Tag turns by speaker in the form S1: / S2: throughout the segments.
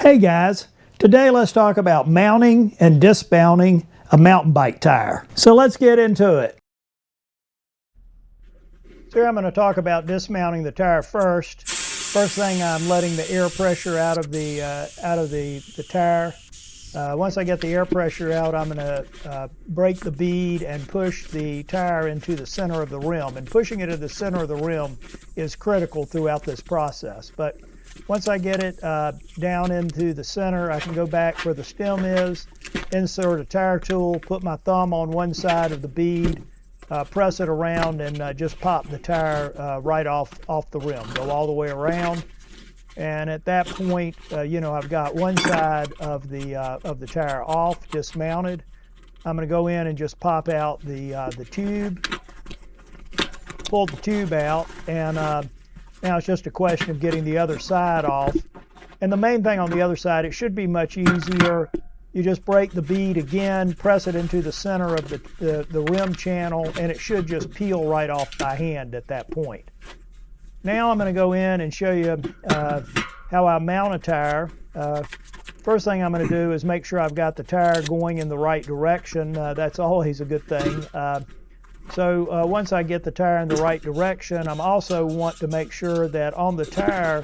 S1: Hey guys, today let's talk about mounting and dismounting a mountain bike tire. So let's get into it. So here I'm going to talk about dismounting the tire first. First thing, I'm letting the air pressure out of the tire. Once I get the air pressure out, I'm going to break the bead and push the tire into the center of the rim. And pushing it to the center of the rim is critical throughout this process. But once I get it down into the center, I can go back where the stem is, insert a tire tool, put my thumb on one side of the bead, press it around, and just pop the tire right off the rim. Go all the way around. And at that point, I've got one side of the tire off, dismounted. I'm going to go in and just pop out the tube, pull the tube out, and now it's just a question of getting the other side off. And the main thing on the other side, it should be much easier. You just break the bead again, press it into the center of the rim channel, and it should just peel right off by hand at that point. Now I'm going to go in and show you how I mount a tire. First thing I'm going to do is make sure I've got the tire going in the right direction. That's always a good thing. So once I get the tire in the right direction, I'm also want to make sure that on the tire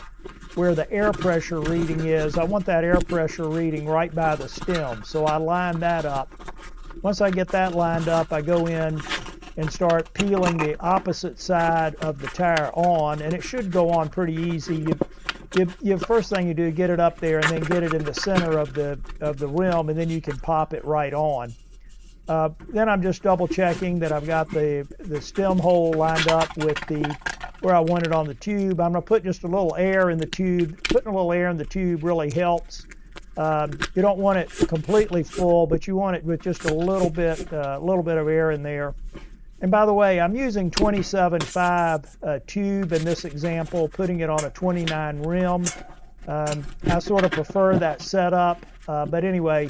S1: where the air pressure reading is, I want that air pressure reading right by the stem. So I line that up. Once I get that lined up, I go in and start peeling the opposite side of the tire on, and it should go on pretty easy. First thing you do, get it up there and then get it in the center of the rim, and then you can pop it right on. Then I'm just double checking that I've got the stem hole lined up with where I want it on the tube. I'm going to put just a little air in the tube. Putting a little air in the tube really helps. You don't want it completely full, but you want it with just a little bit of air in there. And by the way, I'm using 27.5 tube in this example, putting it on a 29 rim. I sort of prefer that setup, but anyway,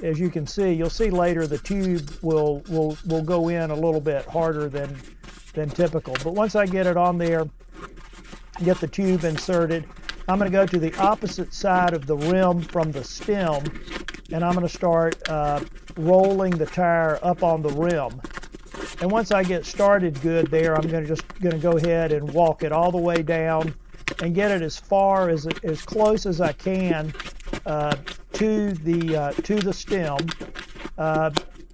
S1: as you can see, you'll see later the tube will go in a little bit harder than typical. But once I get it on there, get the tube inserted, I'm going to go to the opposite side of the rim from the stem, and I'm going to start rolling the tire up on the rim. And once I get started good there, I'm going to go ahead and walk it all the way down and get it as close as I can to the stem.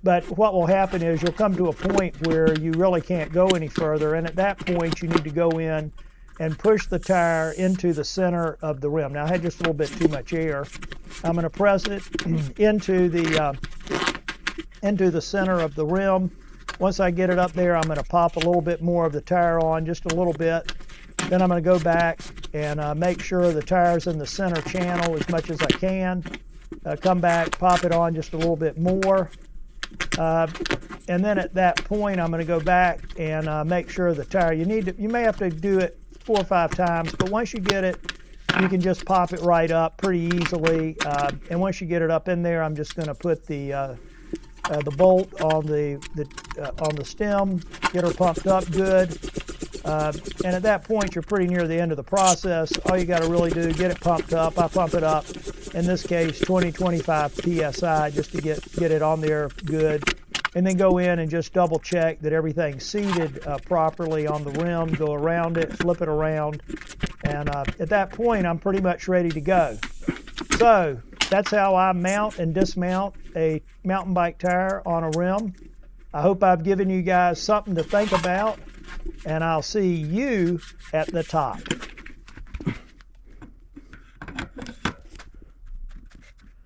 S1: But what will happen is you'll come to a point where you really can't go any further, and at that point you need to go in and push the tire into the center of the rim. Now I had just a little bit too much air. I'm going to press it into the center of the rim. Once I get it up there, I'm going to pop a little bit more of the tire on, just a little bit. Then I'm going to go back and make sure the tire's in the center channel as much as I can. Come back, pop it on just a little bit more. And then at that point, I'm going to go back and make sure the tire, you may have to do it 4 or 5 times, but once you get it, you can just pop it right up pretty easily. And once you get it up in there, I'm just going to put the bolt on the stem, get her pumped up good. And at that point, you're pretty near the end of the process. All you got to really do, get it pumped up. I pump it up, in this case, 20-25 PSI, just to get it on there good. And then go in and just double check that everything's seated properly on the rim. Go around it, flip it around. And at that point, I'm pretty much ready to go. So that's how I mount and dismount a mountain bike tire on a rim. I hope I've given you guys something to think about, and I'll see you at the top.